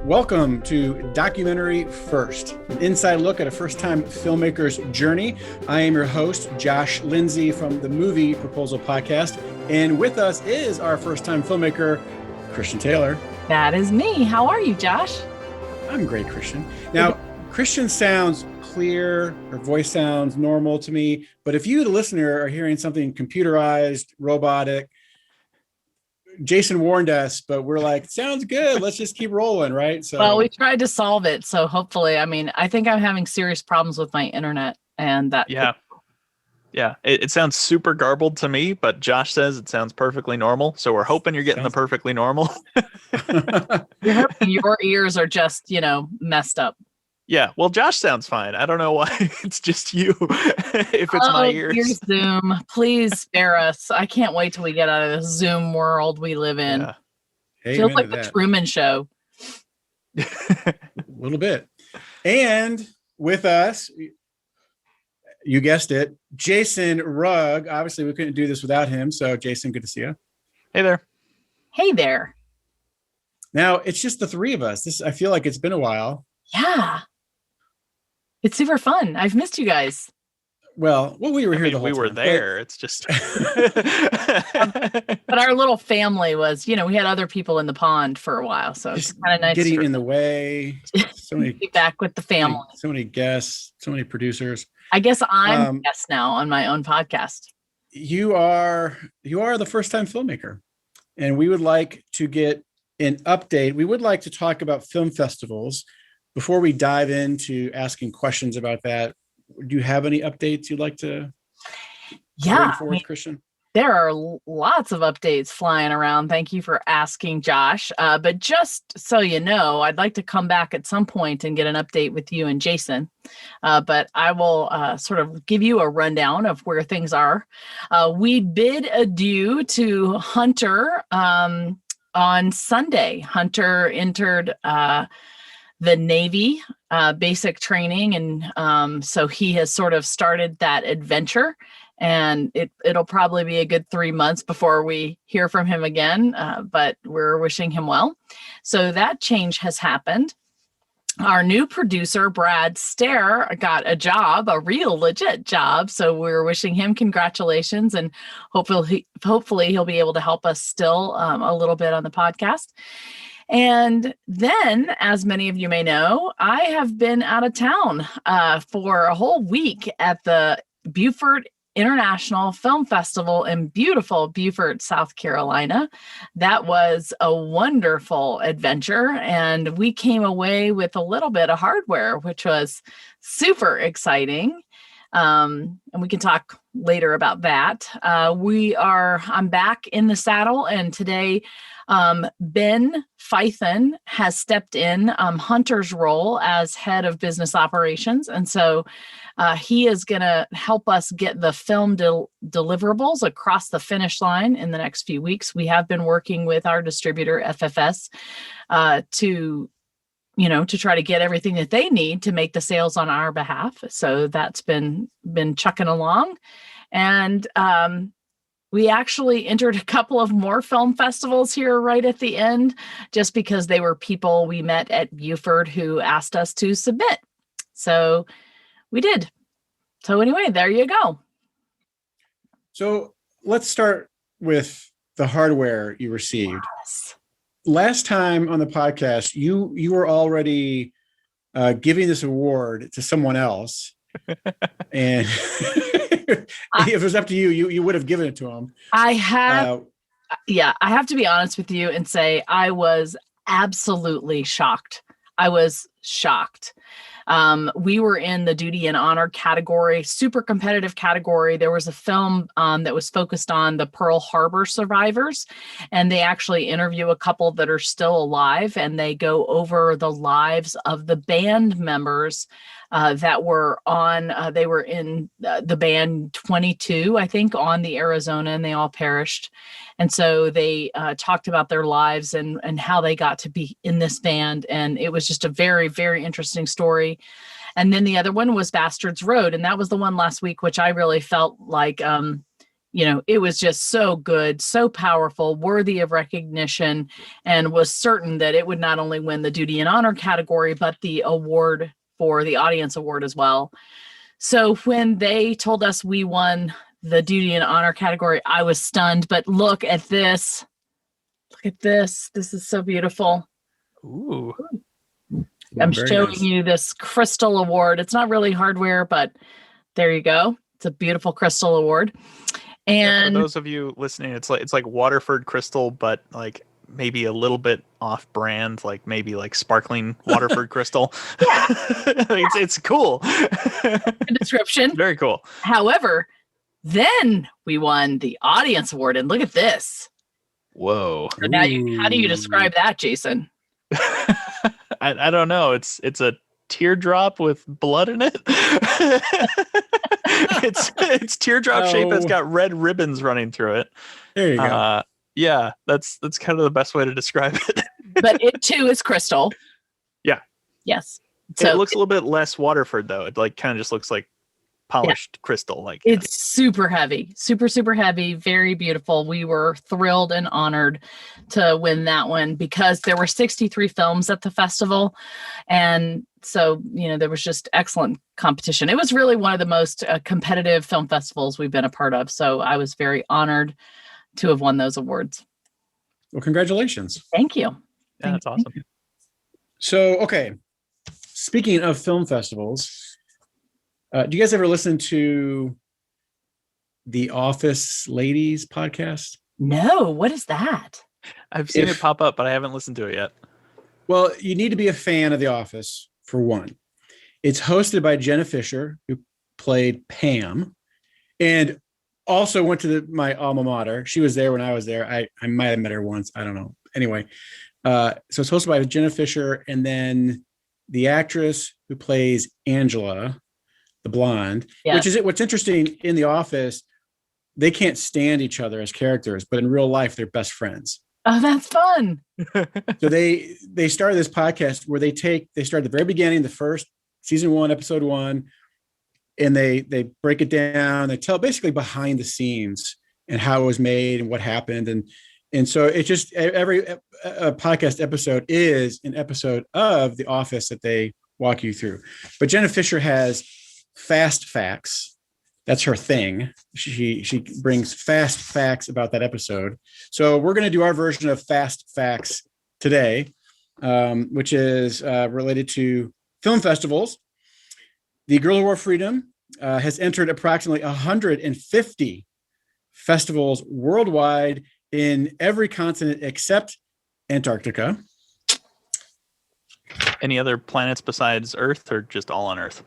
Welcome to Documentary First, an inside look at a first-time filmmaker's journey. I am your host, Josh Lindsay from the Movie Proposal Podcast, and with us is our first-time filmmaker, Christian Taylor. That is me. How are you, Josh? I'm great, Christian. Now, Christian sounds clear, her voice sounds normal to me, but if you, the listener, are hearing something computerized, robotic, Jason warned us, but we're like, sounds good. Let's just keep rolling, right? So, well, we tried to solve it. So hopefully, I think I'm having serious problems with my internet, and that. Yeah. It sounds super garbled to me, but Josh says it sounds perfectly normal. So we're hoping you're getting the perfectly normal. You're hoping your ears are just, messed up. Yeah. Well, Josh sounds fine. I don't know why it's just you. If it's my ears. Dear Zoom, please spare us. I can't wait till we get out of this Zoom world we live in. Yeah. Feels like the Truman Show. A little bit. And with us, you guessed it, Jason Rugg. Obviously, we couldn't do this without him. So, Jason, good to see you. Hey there. Hey there. Now, it's just the three of us. I feel like it's been a while. Yeah. It's super fun. I've missed you guys. Well, we were here the whole time. We were there. It's just. But our little family was, we had other people in the pond for a while. So it's kind of nice. Getting in the way. So many, be back with the family. So many guests, so many producers. I guess I'm a guest now on my own podcast. You are the first time filmmaker. And we would like to get an update. We would like to talk about film festivals. Before we dive into asking questions about that, do you have any updates you'd like to bring forward, Christian? There are lots of updates flying around. Thank you for asking, Josh. But just so you know, I'd like to come back at some point and get an update with you and Jason. But I will sort of give you a rundown of where things are. We bid adieu to Hunter on Sunday. Hunter entered the Navy basic training. And so he has sort of started that adventure, and it'll probably be a good 3 months before we hear from him again. But we're wishing him well. So that change has happened. Our new producer, Brad Stair, got a job, a real legit job. So we're wishing him congratulations, and hopefully he'll be able to help us still a little bit on the podcast. And then, as many of you may know, I have been out of town for a whole week at the Beaufort International Film Festival in beautiful Beaufort, South Carolina. That was a wonderful adventure, and we came away with a little bit of hardware, which was super exciting. And we can talk later about that. I'm back in the saddle, and today Ben Fythen has stepped in Hunter's role as head of business operations. And so he is going to help us get the film deliverables across the finish line in the next few weeks. We have been working with our distributor, FFS, to try to get everything that they need to make the sales on our behalf. So that's been chucking along. And we actually entered a couple of more film festivals here right at the end, just because they were people we met at Beaufort who asked us to submit. So we did. So anyway, there you go. So let's start with the hardware you received. Yes. Last time on the podcast, you were already giving this award to someone else. And if it was up to you would have given it to him. I have to be honest with you and say I was absolutely shocked. I was shocked. We were in the duty and honor category, super competitive category. There was a film that was focused on the Pearl Harbor survivors, and they actually interview a couple that are still alive, and they go over the lives of the band members that were on, they were in the band 22, I think, on the Arizona, and they all perished. And so they talked about their lives and how they got to be in this band. And it was just a very, very interesting story. And then the other one was Bastards Road. And that was the one last week, which I really felt like it was just so good, so powerful, worthy of recognition, and was certain that it would not only win the Duty and Honor category, but the award for the audience award as well. So when they told us we won the Duty and Honor category, I was stunned. But look at this. Look at this. This is so beautiful. Ooh. I'm Very showing nice. you this crystal award. It's not really hardware, but there you go. It's a beautiful crystal award. And for those of you listening, it's like Waterford crystal, but like maybe a little bit off brand, like maybe like sparkling Waterford crystal. Yeah. It's cool. Good description. Very cool. However, then we won the audience award, and look at this. Whoa. So now how do you describe that, Jason? I don't know. It's a teardrop with blood in it. It's teardrop shape. It's got red ribbons running through it. There you go. Yeah, that's kind of the best way to describe it. But it too is crystal. Yeah. Yes. So it looks a little bit less Waterford though. It like kind of just looks like polished crystal. Like it's super heavy, super heavy, very beautiful. We were thrilled and honored to win that one because there were 63 films at the festival. And so, there was just excellent competition. It was really one of the most competitive film festivals we've been a part of. So I was very honored to have won those awards. Well, congratulations. Thank you. Yeah, that's awesome. So, okay. Speaking of film festivals, do you guys ever listen to the Office Ladies podcast? No, what is that? I've seen it pop up, but I haven't listened to it yet. Well, you need to be a fan of The Office, for one. It's hosted by Jenna Fisher, who played Pam, and also went to my alma mater. She was there when I was there. I might have met her once. I don't know. Anyway, so it's hosted by Jenna Fisher, and then the actress who plays Angela, the blonde, what's interesting in The Office, they can't stand each other as characters, but in real life, they're best friends. Oh, that's fun. So they started this podcast where they start at the very beginning, the first season 1, episode 1, and they break it down. They tell basically behind the scenes and how it was made and what happened. And so it just, every podcast episode is an episode of The Office that they walk you through. But Jenna Fisher has fast facts. That's her thing. She brings fast facts about that episode. So we're going to do our version of fast facts today, which is related to film festivals. The Girl Who Wore Freedom has entered approximately 150 festivals worldwide in every continent except Antarctica. Any other planets besides Earth, or just all on Earth?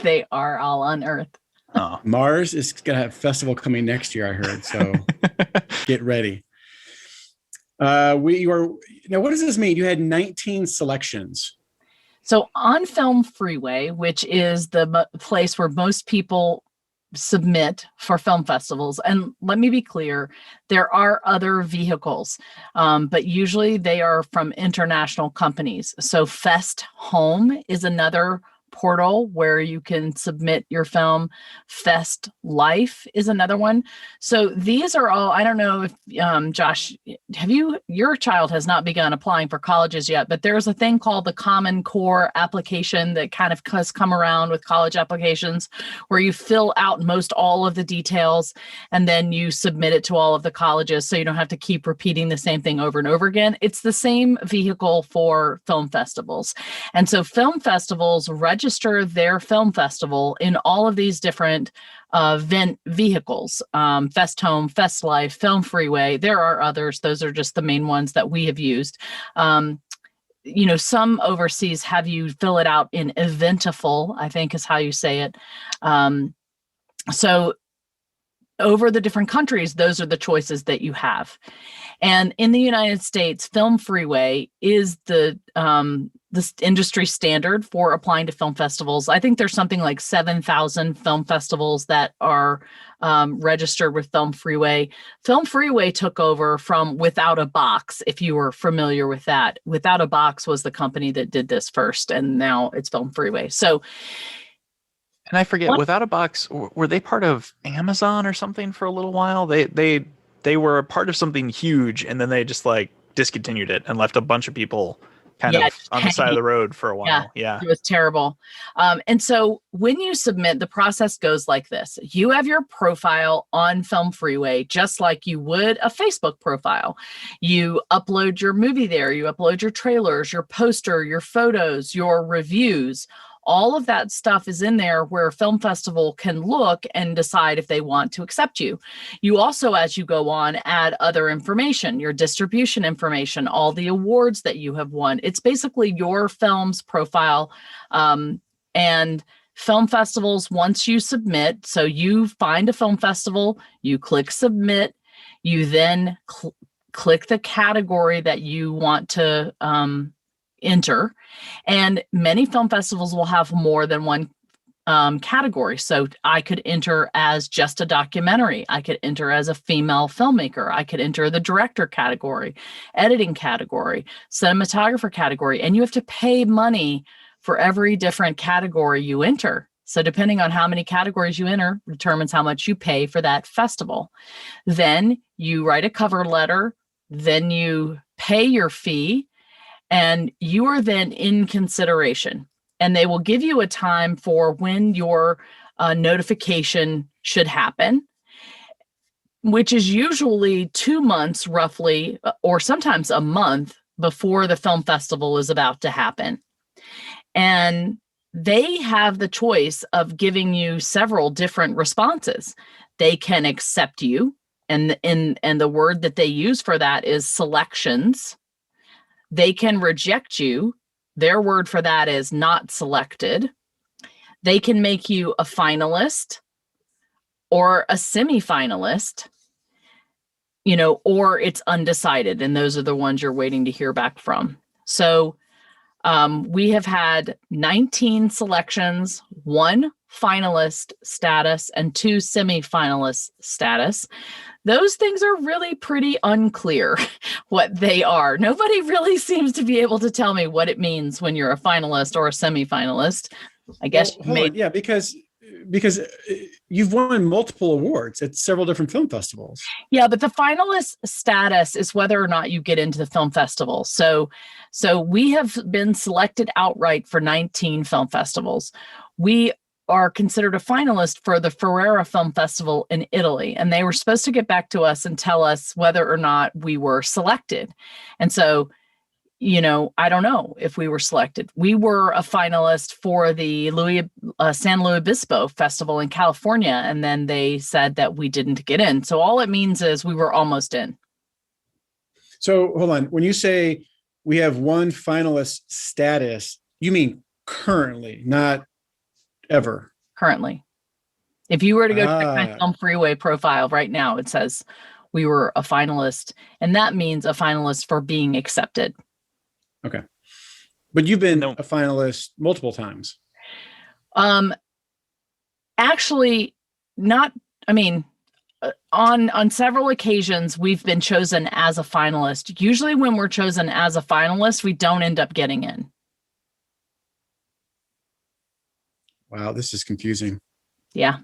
They are all on Earth. Oh. Mars is going to have a festival coming next year, I heard. So get ready. Now, what does this mean? You had 19 selections. So on Film Freeway, which is the place where most people submit for film festivals, and let me be clear, there are other vehicles, but usually they are from international companies. So Fest Home is another portal where you can submit your film. Fest Life is another one. So these are all, I don't know if Josh, your child has not begun applying for colleges yet, but there's a thing called the Common Core application that kind of has come around with college applications, where you fill out most all of the details and then you submit it to all of the colleges, so you don't have to keep repeating the same thing over and over again. It's the same vehicle for film festivals. And so film festivals register their film festival in all of these different vehicles, Fest Home, Fest Life, Film Freeway. There are others. Those are just the main ones that we have used. Some overseas have you fill it out in Eventiful, I think is how you say it. So over the different countries, those are the choices that you have. And in the United States, Film Freeway is the industry standard for applying to film festivals. I think there's something like 7,000 film festivals that are registered with Film Freeway. Film Freeway took over from Without a Box, if you were familiar with that. Without a Box was the company that did this first, and now it's Film Freeway. So And I forget, What? Without a Box, were they part of Amazon or something for a little while? They were a part of something huge, and then they just like discontinued it and left a bunch of people kind Yeah, of just on the side of hanging. the road for a Yeah, while. Yeah. it was terrible. And so when you submit, the process goes like this. You have your profile on Film Freeway, just like you would a Facebook profile. You upload your movie there, you upload your trailers, your poster, your photos, your reviews. All of that stuff is in there where a film festival can look and decide if they want to accept you. You also, as you go on, add other information, your distribution information, all the awards that you have won. It's basically your film's profile. And film festivals, once you submit, so you find a film festival, you click submit, you then click the category that you want to enter. And many film festivals will have more than one category. So I could enter as just a documentary. I could enter as a female filmmaker. I could enter the director category, editing category, cinematographer category. And you have to pay money for every different category you enter. So depending on how many categories you enter determines how much you pay for that festival. Then you write a cover letter, then you pay your fee, and you are then in consideration. And they will give you a time for when your notification should happen, which is usually 2 months roughly, or sometimes a month before the film festival is about to happen. And they have the choice of giving you several different responses. They can accept you, and the word that they use for that is selections. They can reject you. Their word for that is not selected. They can make you a finalist or a semifinalist, or it's undecided. And those are the ones you're waiting to hear back from. So we have had 19 selections, 1 finalist status, and 2 semifinalist status. Those things are really pretty unclear what they are. Nobody really seems to be able to tell me what it means when you're a finalist or a semifinalist. I guess Yeah, because you've won multiple awards at several different film festivals. Yeah, but the finalist status is whether or not you get into the film festival. So we have been selected outright for 19 film festivals. We are considered a finalist for the Ferrara Film Festival in Italy, and they were supposed to get back to us and tell us whether or not we were selected. And so, I don't know if we were selected. We were a finalist for the San Luis Obispo Festival in California, and then they said that we didn't get in. So all it means is we were almost in. So hold on. When you say we have 1 finalist status, you mean currently, not ever? Currently. If you were to go check my Film Freeway profile right now, it says we were a finalist, and that means a finalist for being accepted. Okay. But you've been a finalist multiple times. Actually, not, I mean, on several occasions, we've been chosen as a finalist. Usually when we're chosen as a finalist, we don't end up getting in. Wow, this is confusing. Yeah.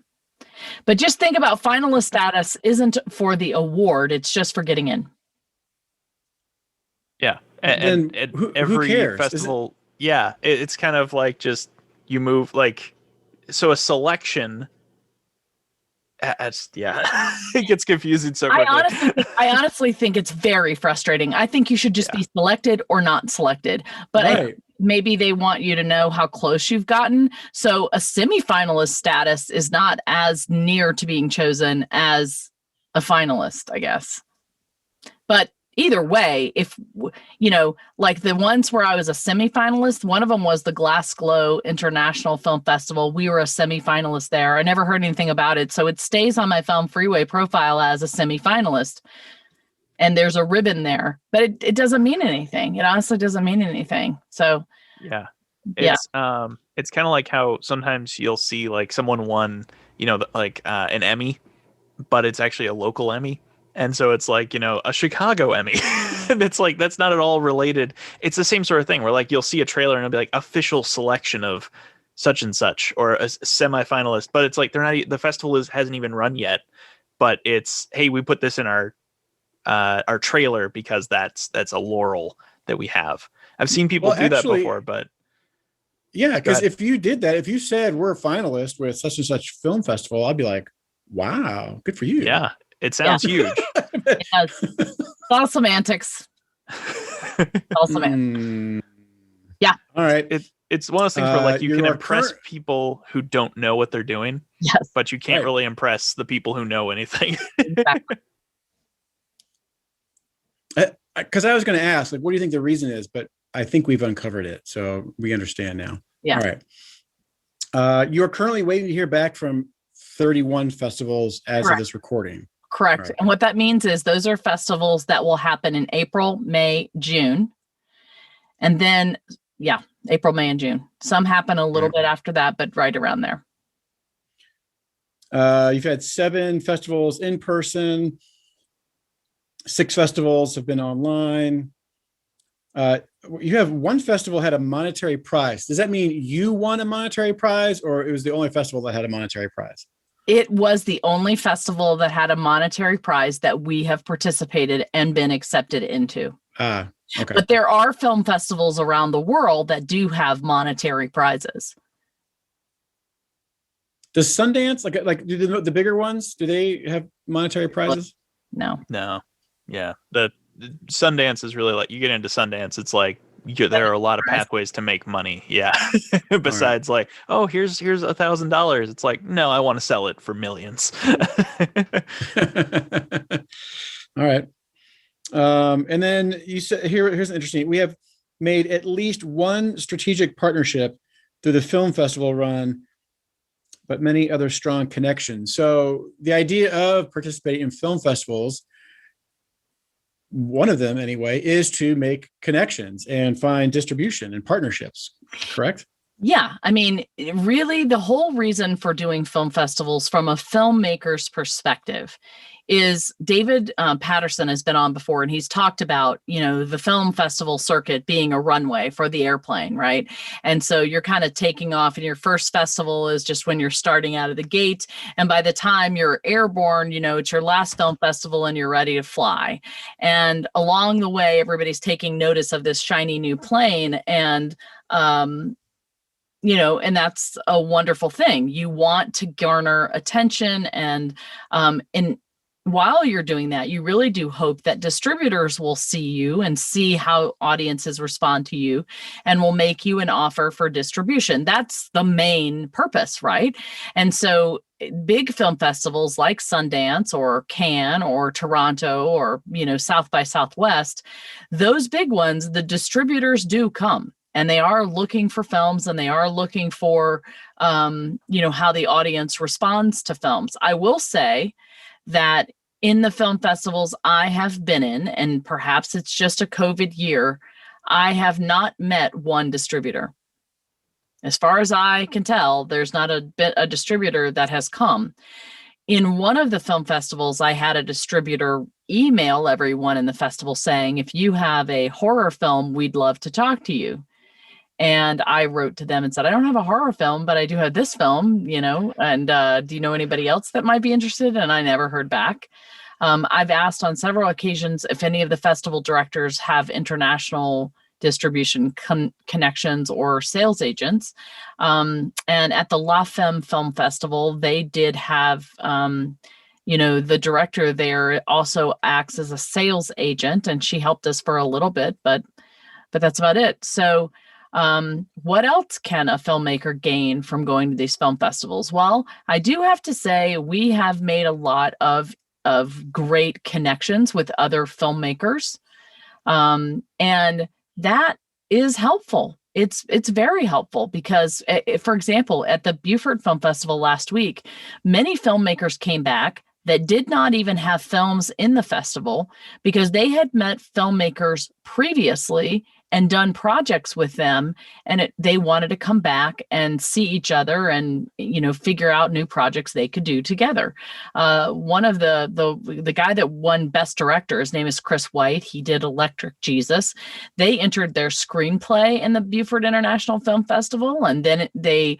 But just think about finalist status isn't for the award. It's just for getting in. Yeah. And every who cares? festival, it's kind of like just you move so a selection. It gets confusing so quickly. I honestly think it's very frustrating. I think you should just be selected or not selected. But maybe they want you to know how close you've gotten. So a semifinalist status is not as near to being chosen as a finalist, I guess. But either way, if, like the ones where I was a semifinalist, one of them was the Glass Glow International Film Festival. We were a semifinalist there. I never heard anything about it. So it stays on my Film Freeway profile as a semifinalist. And there's a ribbon there, but it doesn't mean anything. It honestly doesn't mean anything. So it's kind of like how sometimes you'll see like someone won, an Emmy, but it's actually a local Emmy. And so it's like, a Chicago Emmy. And it's like, that's not at all related. It's the same sort of thing where like you'll see a trailer and it'll be like official selection of such and such or a semifinalist, but it's like they're not, the festival hasn't even run yet, but it's, hey, we put this in our trailer because that's a laurel that we have. I've seen people do that before, but yeah, because if you did that, if you said we're a finalist with such and such film festival, I'd be like, wow, good for you. Yeah, it sounds huge. It does. It's all semantics. All semantics. Yeah. All right. It's one of those things where like you can impress people who don't know what they're doing, yes, but you can't really impress the people who know anything. Exactly. Because I was going to ask, like, what do you think the reason is? But I think we've uncovered it, so we understand now. Yeah. All right. You are currently waiting to hear back from 31 festivals as Correct. of this recording. Correct. Right. And what that means is those are festivals that will happen in April, May, June. And then, yeah, April, May, and June. Some happen a little bit after that, but right around there. You've had 7 festivals in person. 6 festivals have been online. You have one festival had a monetary prize. Does that mean you won a monetary prize, or it was the only festival that had a monetary prize? It was the only festival that had a monetary prize that we have participated and been accepted into. Okay. But there are film festivals around the world that do have monetary prizes. Does Sundance, like do the bigger ones, do they have monetary prizes? No. Yeah. The Sundance is really like, you get into Sundance, it's like there are a lot of pathways to make money. Yeah. Besides like, oh, here's $1,000. It's like, no, I want to sell it for millions. All right. And then you said here's interesting. We have made at least one strategic partnership through the film festival run, but many other strong connections. So the idea of participating in film festivals, one of them anyway, is to make connections and find distribution and partnerships, correct? Yeah. I mean, really the whole reason for doing film festivals from a filmmaker's perspective is David Patterson has been on before, and he's talked about, the film festival circuit being a runway for the airplane, right? And so you're kind of taking off, and your first festival is just when you're starting out of the gate. And by the time you're airborne, it's your last film festival and you're ready to fly. And along the way, everybody's taking notice of this shiny new plane, and and that's a wonderful thing. You want to garner attention, and while you're doing that, you really do hope that distributors will see you and see how audiences respond to you and will make you an offer for distribution. That's the main purpose, right? And so big film festivals like Sundance or Cannes or Toronto or, South by Southwest, those big ones, the distributors do come. And they are looking for films, and they are looking for, how the audience responds to films. I will say that in the film festivals I have been in, and perhaps it's just a COVID year, I have not met one distributor. As far as I can tell, there's not a distributor that has come. In one of the film festivals, I had a distributor email everyone in the festival saying, if you have a horror film, we'd love to talk to you. And I wrote to them and said, I don't have a horror film, but I do have this film, and do you know anybody else that might be interested? And I never heard back. I've asked on several occasions if any of the festival directors have international distribution connections or sales agents. And at the La Femme Film Festival, they did have, the director there also acts as a sales agent, and she helped us for a little bit, but that's about it. So what else can a filmmaker gain from going to these film festivals? Well, I do have to say we have made a lot of great connections with other filmmakers. And that is helpful. It's very helpful because, for example, at the Beaufort Film Festival last week, many filmmakers came back that did not even have films in the festival because they had met filmmakers previously and done projects with them, and they wanted to come back and see each other and, figure out new projects they could do together. One of the guy that won Best Director, his name is Chris White. He did Electric Jesus. They entered their screenplay in the Beaufort International Film Festival, and then they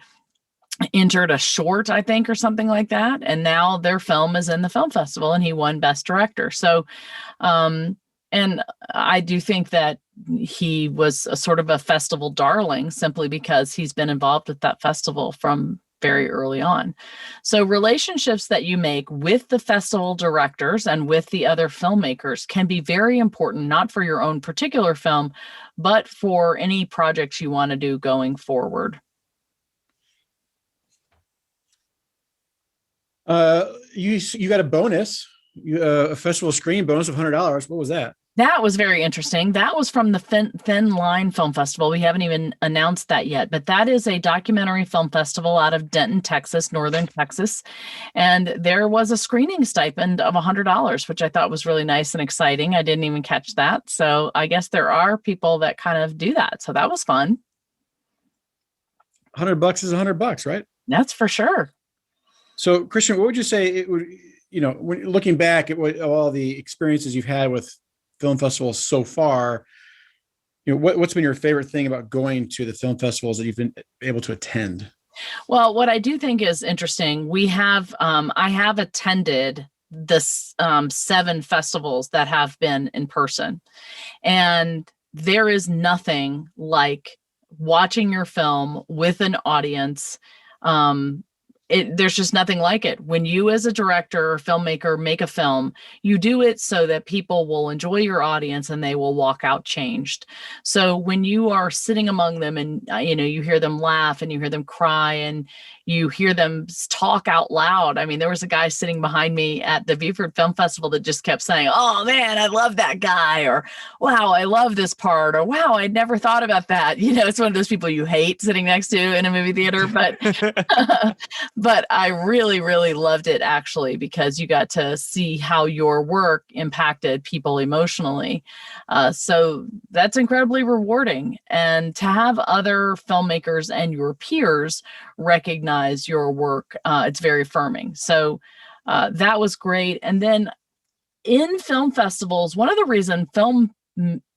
entered a short, I think, or something like that. And now their film is in the film festival, and he won Best Director. So, and I do think that he was a sort of a festival darling simply because he's been involved with that festival from very early on. So relationships that you make with the festival directors and with the other filmmakers can be very important, not for your own particular film, but for any projects you want to do going forward. You got a bonus, a festival screen bonus of $100. What was that? That was very interesting. That was from the Thin Line Film Festival. We haven't even announced that yet, but that is a documentary film festival out of Denton, Texas, northern Texas. And there was a screening stipend of $100, which I thought was really nice and exciting. I didn't even catch that. So I guess there are people that kind of do that. So that was fun. $100 is $100, right? That's for sure. So, Christian, what would you say it would, when looking back at all the experiences you've had with film festivals so far, what's been your favorite thing about going to the film festivals that you've been able to attend? Well, what I do think is interesting, I have attended this 7 festivals that have been in person, and there is nothing like watching your film with an audience. There's just nothing like it. When you as a director or filmmaker make a film, you do it so that people will enjoy your audience and they will walk out changed. So when you are sitting among them and, you hear them laugh and you hear them cry and you hear them talk out loud. I mean, there was a guy sitting behind me at the Beaufort Film Festival that just kept saying, "Oh man, I love that guy," or "Wow, I love this part," or "Wow, I'd never thought about that." It's one of those people you hate sitting next to in a movie theater, but but I really, really loved it actually, because you got to see how your work impacted people emotionally. So that's incredibly rewarding. And to have other filmmakers and your peers recognize your work, it's very affirming. So that was great. And then in film festivals, one of the reasons film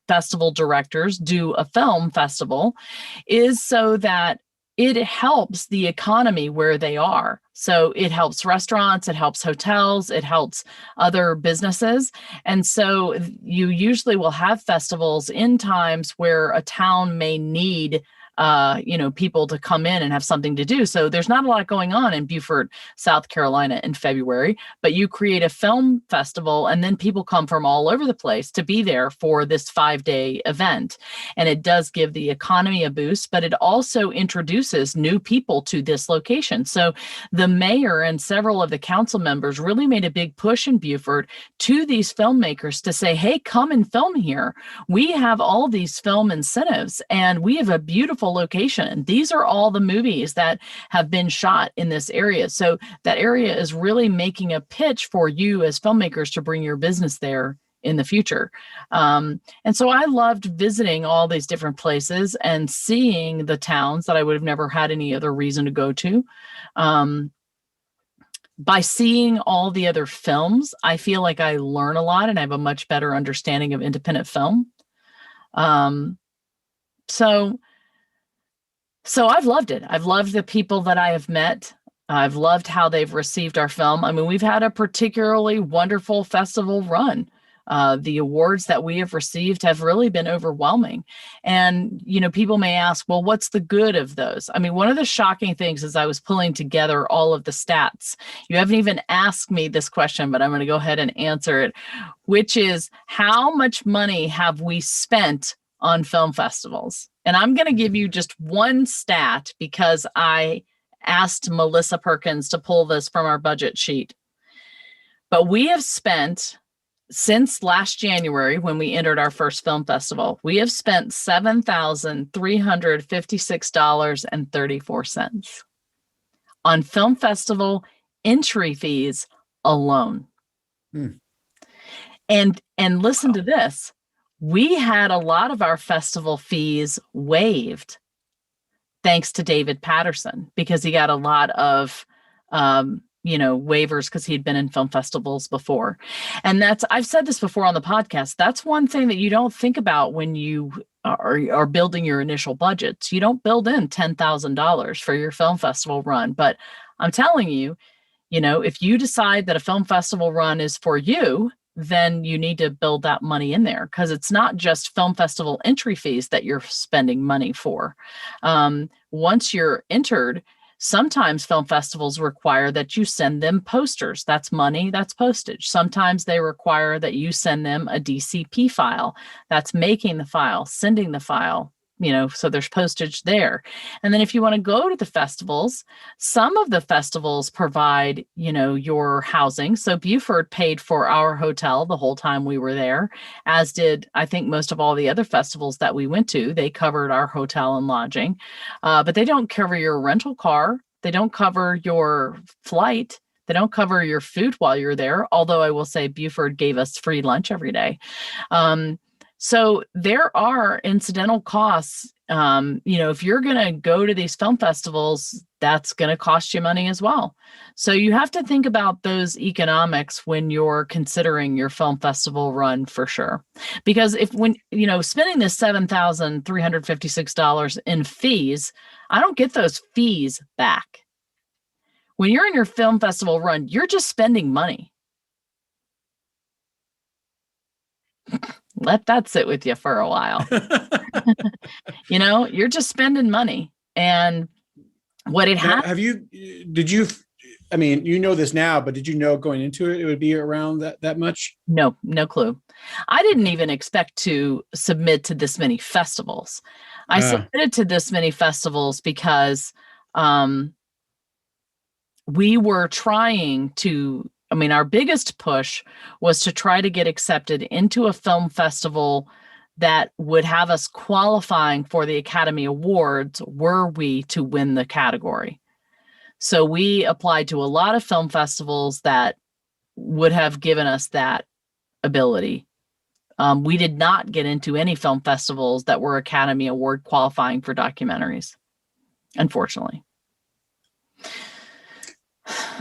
festival directors do a film festival is so that it helps the economy where they are. So it helps restaurants, it helps hotels, it helps other businesses. And so you usually will have festivals in times where a town may need people to come in and have something to do. So there's not a lot going on in Beaufort, South Carolina in February, but you create a film festival and then people come from all over the place to be there for this 5-day event. And it does give the economy a boost, but it also introduces new people to this location. So the mayor and several of the council members really made a big push in Beaufort to these filmmakers to say, "Hey, come and film here. We have all these film incentives and we have a beautiful location. And these are all the movies that have been shot in this area." So that area is really making a pitch for you as filmmakers to bring your business there in the future. And so I loved visiting all these different places and seeing the towns that I would have never had any other reason to go to. By seeing all the other films, I feel like I learn a lot and I have a much better understanding of independent film. So I've loved it. I've loved the people that I have met. I've loved how they've received our film. I mean, we've had a particularly wonderful festival run. The awards that we have received have really been overwhelming. And, people may ask, well, what's the good of those? I mean, one of the shocking things as I was pulling together all of the stats, you haven't even asked me this question, but I'm going to go ahead and answer it, which is how much money have we spent on film festivals? And I'm going to give you just one stat because I asked Melissa Perkins to pull this from our budget sheet. But we have spent, since last January, when we entered our first film festival, we have spent $7,356.34 on film festival entry fees alone. And listen to this. we had a lot of our festival fees waived thanks to David Patterson, because he got a lot of, waivers because he'd been in film festivals before. And I've said this before on the podcast, that's one thing that you don't think about when you are building your initial budgets. You don't build in $10,000 for your film festival run. But I'm telling you, if you decide that a film festival run is for you, then you need to build that money in there, because it's not just film festival entry fees that you're spending money for. Once you're entered, sometimes film festivals require that you send them posters. That's money, that's postage. Sometimes they require that you send them a DCP file. That's making the file, sending the file, so there's postage there. And then if you want to go to the festivals, some of the festivals provide, your housing. So Buford paid for our hotel the whole time we were there, as did, I think, most of all the other festivals that we went to. They covered our hotel and lodging, but they don't cover your rental car. They don't cover your flight. They don't cover your food while you're there. Although I will say Buford gave us free lunch every day. So there are incidental costs. If you're going to go to these film festivals, that's going to cost you money as well. So you have to think about those economics when you're considering your film festival run, for sure. Because when spending this $7,356 in fees, I don't get those fees back. When you're in your film festival run, you're just spending money. Let that sit with you for a while. You're just spending money. And what it has. This now, but did you know going into it would be around that much? No clue. I didn't even expect to submit to this many festivals. I submitted to this many festivals because we were trying to, our biggest push was to try to get accepted into a film festival that would have us qualifying for the Academy Awards were we to win the category. So we applied to a lot of film festivals that would have given us that ability. We did not get into any film festivals that were Academy Award qualifying for documentaries, unfortunately.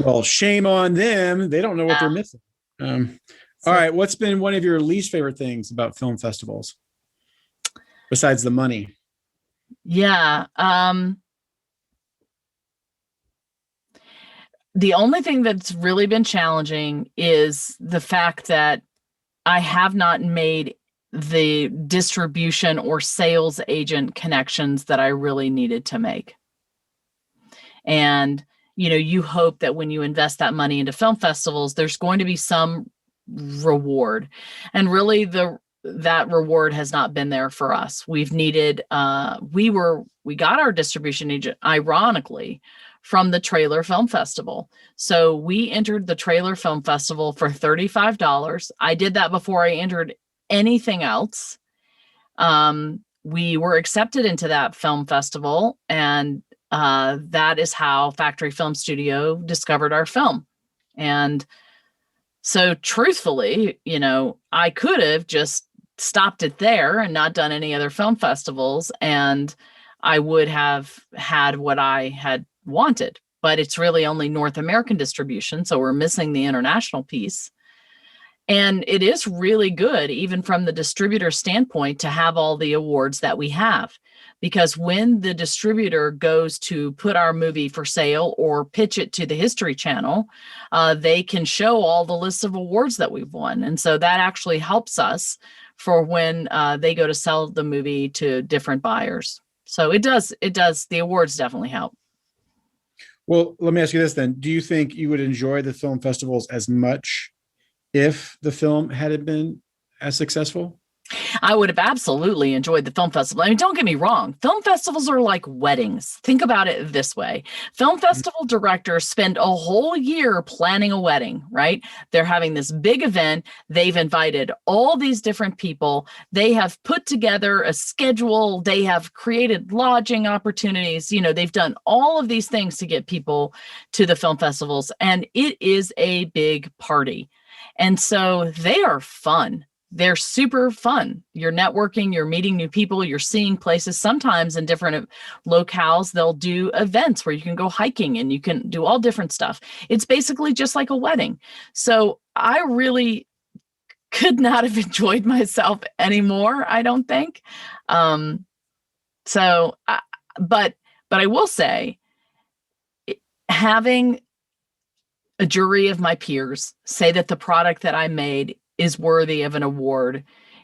Well, shame on them. They don't know what they're missing. All right. What's been one of your least favorite things about film festivals besides the money? Yeah. The only thing that's really been challenging is the fact that I have not made the distribution or sales agent connections that I really needed to make. And you hope that when you invest that money into film festivals, there's going to be some reward. And really that reward has not been there for us. We've needed, we got our distribution agent, ironically, from the Trailer Film Festival. So we entered the Trailer Film Festival for $35. I did that before I entered anything else. We were accepted into that film festival, and that is how Factory Film Studio discovered our film. And so truthfully, I could have just stopped it there and not done any other film festivals, and I would have had what I had wanted. But it's really only North American distribution, so we're missing the international piece. And it is really good, even from the distributor standpoint, to have all the awards that we have. Because when the distributor goes to put our movie for sale or pitch it to the History Channel, they can show all the lists of awards that we've won. And so that actually helps us for when they go to sell the movie to different buyers. So it does. The awards definitely help. Well, let me ask you this then. Do you think you would enjoy the film festivals as much if the film had been as successful? I would have absolutely enjoyed the film festival. Don't get me wrong. Film festivals are like weddings. Think about it this way. Film festival directors spend a whole year planning a wedding, right? They're having this big event. They've invited all these different people. They have put together a schedule. They have created lodging opportunities. They've done all of these things to get people to the film festivals, and it is a big party. And so they are fun. they're super fun. You're networking, you're meeting new people, you're seeing places. Sometimes in different locales, they'll do events where you can go hiking and you can do all different stuff. It's basically just like a wedding. So I really could not have enjoyed myself anymore, I don't think. But I will say, having a jury of my peers say that the product that I made is worthy of an award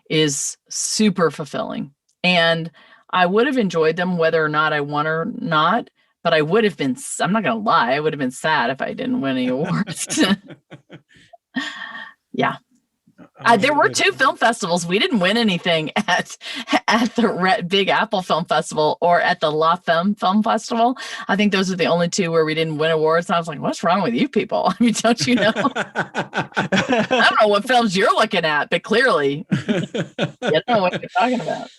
is super fulfilling. And I would have enjoyed them whether or not I won or not, but I would have been, I'm not going to lie, I would have been sad if I didn't win any awards. Yeah. There were 2 film festivals. We didn't win anything at the Big Apple Film Festival or at the La Femme Film Festival. I think those are the only 2 where we didn't win awards. And I was like, what's wrong with you people? I mean, don't you know? I don't know what films you're looking at, but clearly you don't know what you're talking about.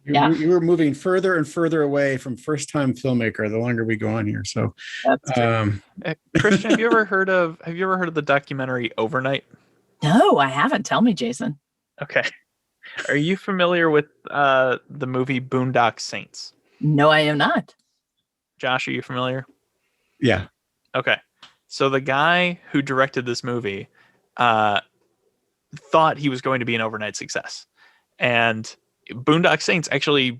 Yeah. You were moving further and further away from first-time filmmaker the longer we go on here. So that's true. Christian, have you ever heard of the documentary Overnight? No, I haven't. Tell me, Jason. Okay. Are you familiar with the movie Boondock Saints? No, I am not. Josh, are you familiar? Yeah. Okay. So the guy who directed this movie thought he was going to be an overnight success. And Boondock Saints actually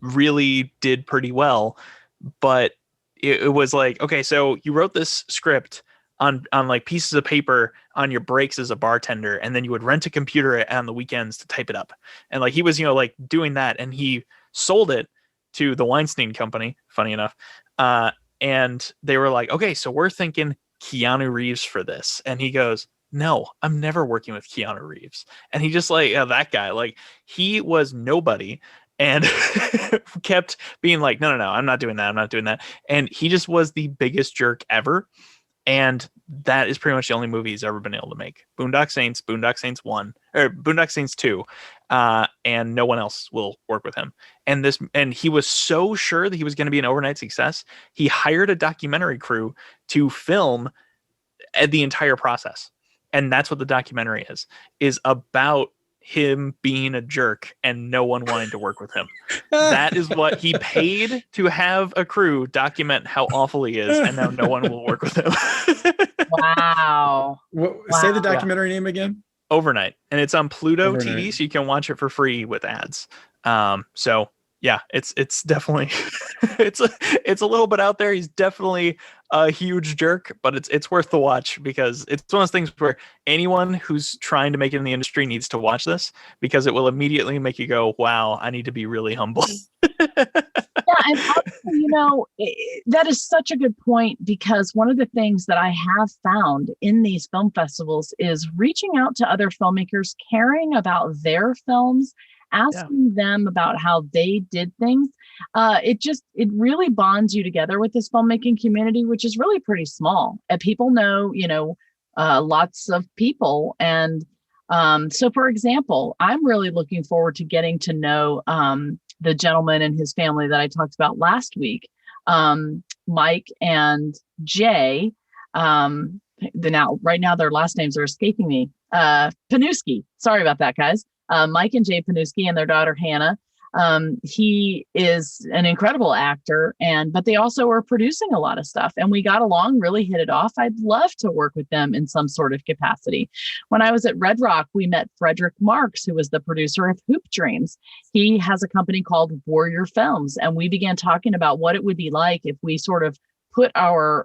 really did pretty well, but it was like, okay, so you wrote this script on like pieces of paper on your breaks as a bartender, and then you would rent a computer on the weekends to type it up. And like he was, like doing that, and he sold it to the Weinstein Company, funny enough. And they were like, okay, so we're thinking Keanu Reeves for this. And he goes, no, I'm never working with Keanu Reeves. And he just like, that guy, like he was nobody and kept being like, no, I'm not doing that. I'm not doing that. And he just was the biggest jerk ever. And that is pretty much the only movie he's ever been able to make. Boondock Saints 1, or Boondock Saints 2, and no one else will work with him. And he was so sure that he was going to be an overnight success, he hired a documentary crew to film the entire process. And that's what the documentary is about him being a jerk and no one wanting to work with him. That is what he paid to have a crew document how awful he is, and now no one will work with him. Wow. Say the documentary name again. Overnight, and it's on Pluto Overnight. TV, so you can watch it for free with ads. So yeah, it's definitely it's a little bit out there. He's definitely a huge jerk, but it's worth the watch because it's one of those things where anyone who's trying to make it in the industry needs to watch this because it will immediately make you go, wow, I need to be really humble. Yeah, and also, that is such a good point because one of the things that I have found in these film festivals is reaching out to other filmmakers, caring about their films, asking them about how they did things. It really bonds you together with this filmmaking community, which is really pretty small. And people know, lots of people. And so, for example, I'm really looking forward to getting to know the gentleman and his family that I talked about last week, Mike and Jay. Right now, their last names are escaping me. Panuski. Sorry about that, guys. Mike and Jay Panuski and their daughter Hannah. He is an incredible actor, but they also are producing a lot of stuff, and we got along, really hit it off. I'd love to work with them in some sort of capacity. When I was at Red Rock, we met Frederick Marks, who was the producer of Hoop Dreams. He has a company called Warrior Films, and we began talking about what it would be like if we sort of put our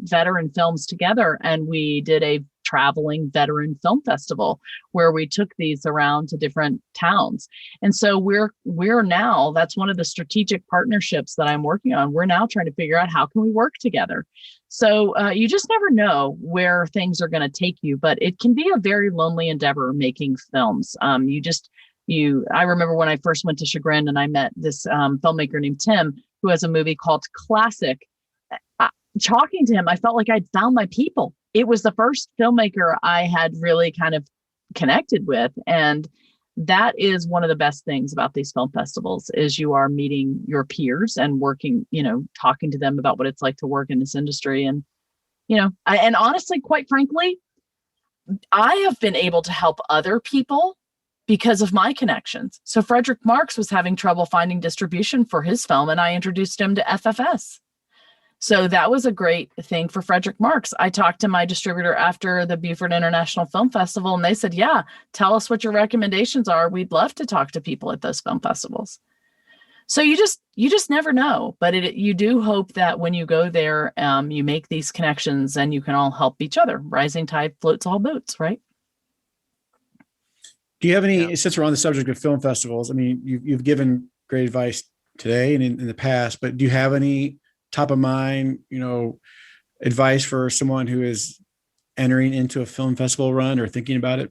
veteran films together, and we did a traveling veteran film festival where we took these around to different towns. And so we're now, that's one of the strategic partnerships that I'm working on. We're now trying to figure out how can we work together. So you just never know where things are going to take you, but it can be a very lonely endeavor making films. I remember when I first went to Chagrin and I met this filmmaker named Tim, who has a movie called Classic. Talking to him, I felt like I'd found my people. It was the first filmmaker I had really kind of connected with. And that is one of the best things about these film festivals is you are meeting your peers and working, talking to them about what it's like to work in this industry. And, and honestly, quite frankly, I have been able to help other people because of my connections. So Frederick Marks was having trouble finding distribution for his film, and I introduced him to FFS. So that was a great thing for Frederick Marks. I talked to my distributor after the Beaufort International Film Festival, and they said, yeah, tell us what your recommendations are. We'd love to talk to people at those film festivals. So you just never know, but you do hope that when you go there, you make these connections and you can all help each other. Rising tide floats all boats, right? Do you have any, since we're on the subject of film festivals, I mean, you've given great advice today and in the past, but do you have any top of mind, advice for someone who is entering into a film festival run or thinking about it?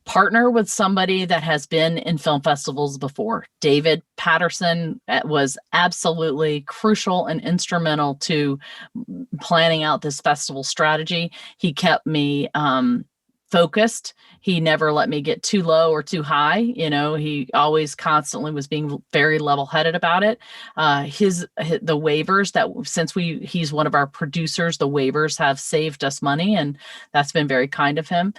Partner with somebody that has been in film festivals before. David Patterson was absolutely crucial and instrumental to planning out this festival strategy. He kept me focused. He never let me get too low or too high. He always constantly was being very level-headed about it. The waivers that since he's one of our producers, the waivers have saved us money, and that's been very kind of him.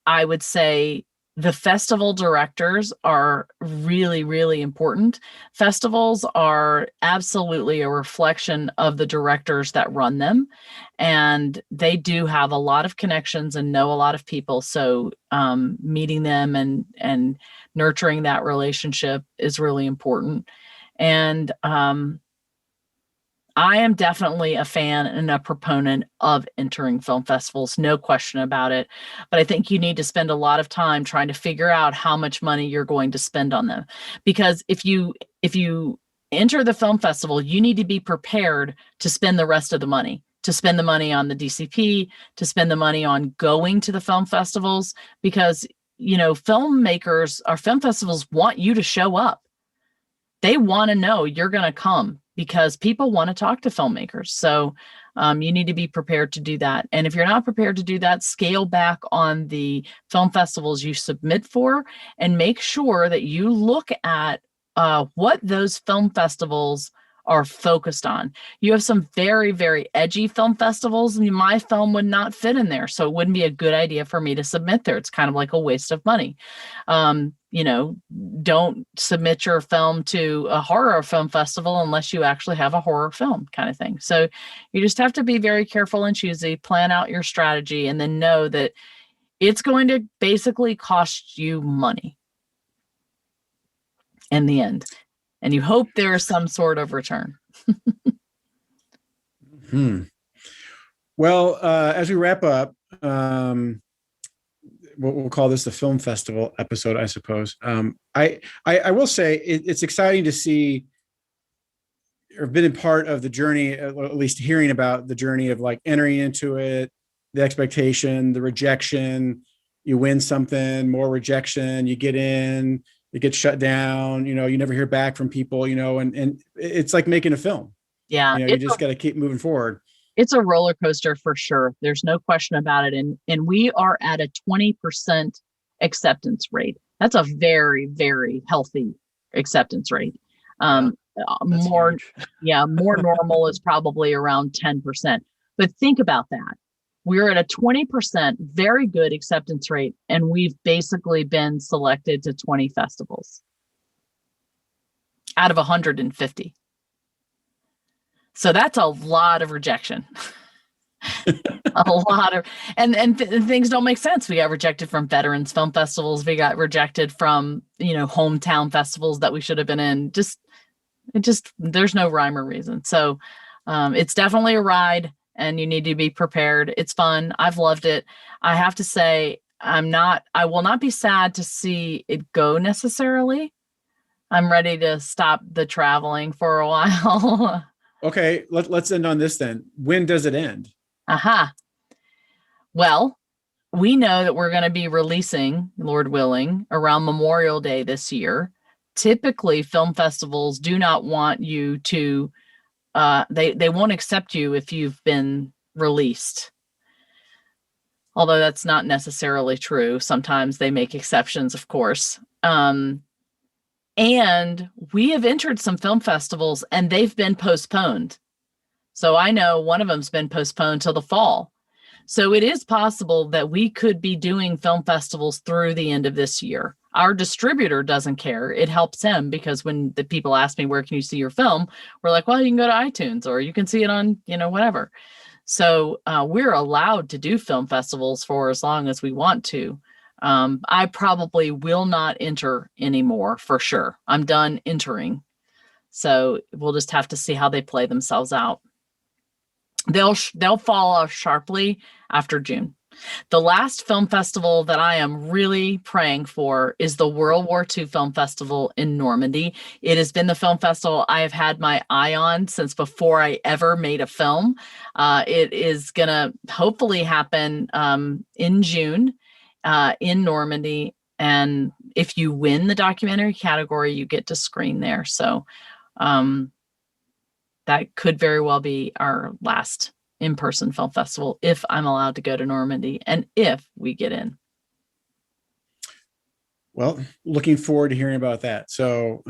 I would say the festival directors are really, really important. Festivals are absolutely a reflection of the directors that run them. And they do have a lot of connections and know a lot of people. So meeting them and nurturing that relationship is really important. And I am definitely a fan and a proponent of entering film festivals, no question about it. But I think you need to spend a lot of time trying to figure out how much money you're going to spend on them. Because if you enter the film festival, you need to be prepared to spend the rest of the money, to spend the money on the DCP, to spend the money on going to the film festivals, because, filmmakers or film festivals want you to show up. They want to know you're going to come, because people want to talk to filmmakers. So you need to be prepared to do that. And if you're not prepared to do that, scale back on the film festivals you submit for, and make sure that you look at what those film festivals are focused on. You have some very, very edgy film festivals, and my film would not fit in there. So it wouldn't be a good idea for me to submit there. It's kind of like a waste of money. Don't submit your film to a horror film festival unless you actually have a horror film, kind of thing. So you just have to be very careful and choosy, plan out your strategy, and then know that it's going to basically cost you money in the end. And you hope there is some sort of return. Well, as we wrap up, we'll call this the film festival episode, I suppose. I will say it's exciting to see, or been a part of the journey, at least hearing about the journey of like entering into it, the expectation, the rejection. You win something, more rejection, you get in, it gets shut down, you never hear back from people, and it's like making a film. Yeah. You just got to keep moving forward. It's a roller coaster for sure. There's no question about it. And we are at a 20% acceptance rate. That's a very, very healthy acceptance rate. More normal is probably around 10%. But think about that. We're at a 20% very good acceptance rate, and we've basically been selected to 20 festivals out of 150. So that's a lot of rejection. A lot of, and things don't make sense. We got rejected from veterans film festivals. We got rejected from, hometown festivals that we should have been in. There's no rhyme or reason. So it's definitely a ride, and you need to be prepared. It's fun. I've loved it. I have to say, I will not be sad to see it go necessarily. I'm ready to stop the traveling for a while. Okay, let's end on this then. When does it end? Aha. Well, we know that we're going to be releasing, Lord willing, around Memorial Day this year. Typically, film festivals do not want you to, they won't accept you if you've been released. Although that's not necessarily true. Sometimes they make exceptions, of course. And we have entered some film festivals and they've been postponed. So I know one of them's been postponed till the fall. So it is possible that we could be doing film festivals through the end of this year. Our distributor doesn't care. It helps him because when the people ask me, where can you see your film? We're like, well, you can go to iTunes or you can see it on, whatever. So we're allowed to do film festivals for as long as we want to. I probably will not enter anymore for sure. I'm done entering. So we'll just have to see how they play themselves out. They'll fall off sharply after June. The last film festival that I am really praying for is the World War II Film Festival in Normandy. It has been the film festival I have had my eye on since before I ever made a film. It is going to hopefully happen in June in Normandy. And if you win the documentary category, you get to screen there. So that could very well be our last in-person film festival if I'm allowed to go to Normandy and if we get in. Well, looking forward to hearing about that. So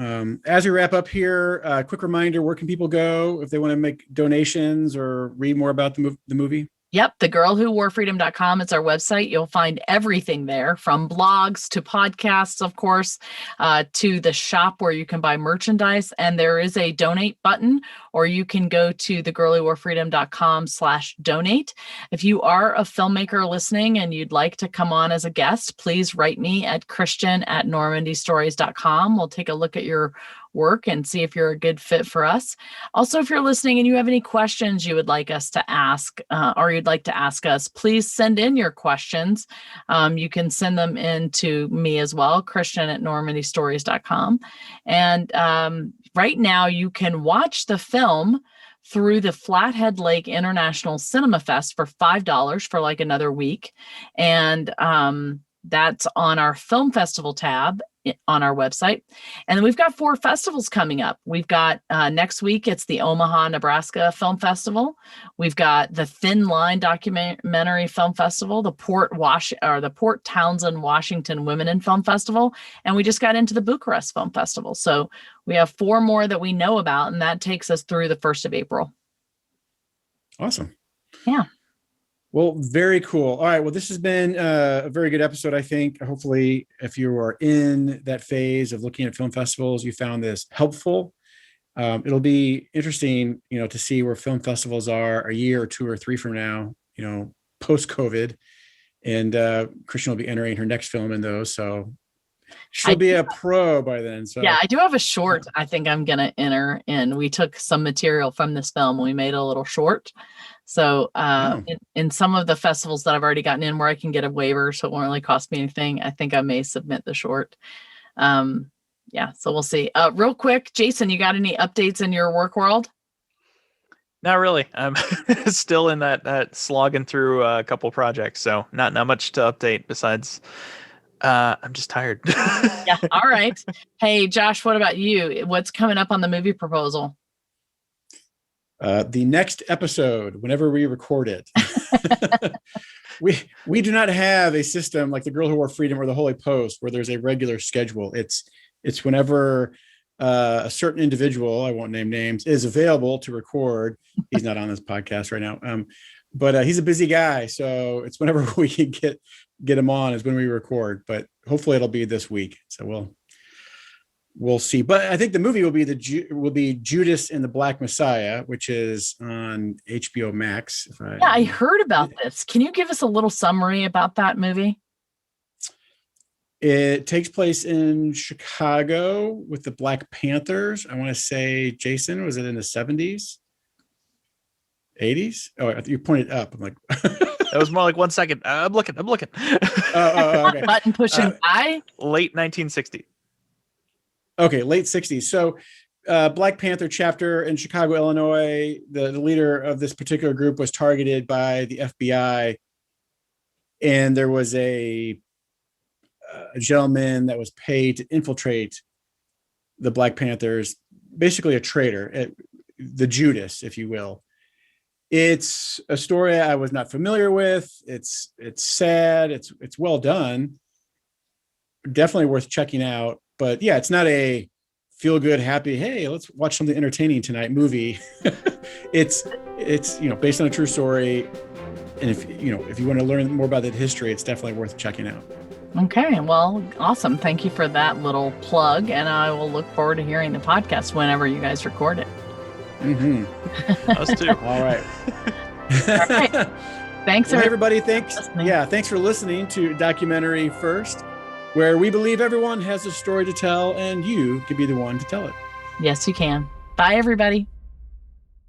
as we wrap up here, a quick reminder, where can people go if they want to make donations or read more about the movie? Yep, thegirlwhoworefreedom.com. It's our website. You'll find everything there, from blogs to podcasts, of course, to the shop where you can buy merchandise. And there is a donate button, or you can go to thegirlwhoworefreedom.com/donate. If you are a filmmaker listening and you'd like to come on as a guest, please write me at christian@normandystories.com. We'll take a look at your work and see if you're a good fit for us. Also, if you're listening and you have any questions you would like us to ask or you'd like to ask us, please send in your questions. You can send them in to me as well, christian@normandystories.com. And right now you can watch the film through the Flathead Lake International Cinema Fest for $5 for like another week. And that's on our film festival tab on our website. And then we've got 4 festivals coming up. We've got next week, it's the Omaha, Nebraska Film Festival. We've got the Thin Line Documentary Film Festival, the Port Townsend, Washington Women in Film Festival. And we just got into the Bucharest Film Festival. So we have 4 more that we know about, and that takes us through the 1st of April. Awesome. Yeah. Well, very cool. All right. Well, this has been a very good episode, I think. Hopefully, if you are in that phase of looking at film festivals, you found this helpful. It'll be interesting, to see where film festivals are a year or 2 or 3 from now, post-COVID. And Christian will be entering her next film in those. So she'll be a pro by then. So yeah, I do have a short I think I'm going to enter in. We took some material from this film and we made a little short. So in some of the festivals that I've already gotten in where I can get a waiver, so it won't really cost me anything, I think I may submit the short. So we'll see. Real quick, Jason, you got any updates in your work world? Not really. I'm still in that slogging through a couple projects, so not much to update besides I'm just tired. Yeah. All right. Hey, Josh, what about you? What's coming up on the movie proposal? The next episode, whenever we record it, we do not have a system like The Girl Who Wore Freedom or The Holy Post where there's a regular schedule. It's whenever a certain individual, I won't name names, is available to record. He's not on this podcast right now, but he's a busy guy, so it's whenever we can get him on is when we record. But hopefully it'll be this week. So we'll see. But I think the movie will be Judas and the Black Messiah, which is on HBO Max. I heard about this. Can you give us a little summary about that movie? It takes place in Chicago with the Black Panthers. I want to say, Jason, was it in the 70s? 80s? Oh, you pointed up. I'm like, that was more like 1 second. I'm looking. Okay. Button pushing guy. Late 1960s. Okay, late 60s. So Black Panther chapter in Chicago, Illinois, the leader of this particular group was targeted by the FBI. And there was a gentleman that was paid to infiltrate the Black Panthers, basically a traitor, the Judas, if you will. It's a story I was not familiar with. It's sad. It's well done. Definitely worth checking out. But yeah, it's not a feel good, happy, hey, let's watch something entertaining tonight movie. It's based on a true story. And if you want to learn more about that history, it's definitely worth checking out. Okay, well, awesome. Thank you for that little plug, and I will look forward to hearing the podcast whenever you guys record it. Us too. All right. All right. Thanks, Well, everybody. Thanks. listening. Yeah, thanks for listening to Documentary First, where we believe everyone has a story to tell, and you can be the one to tell it. Yes, you can. Bye, everybody.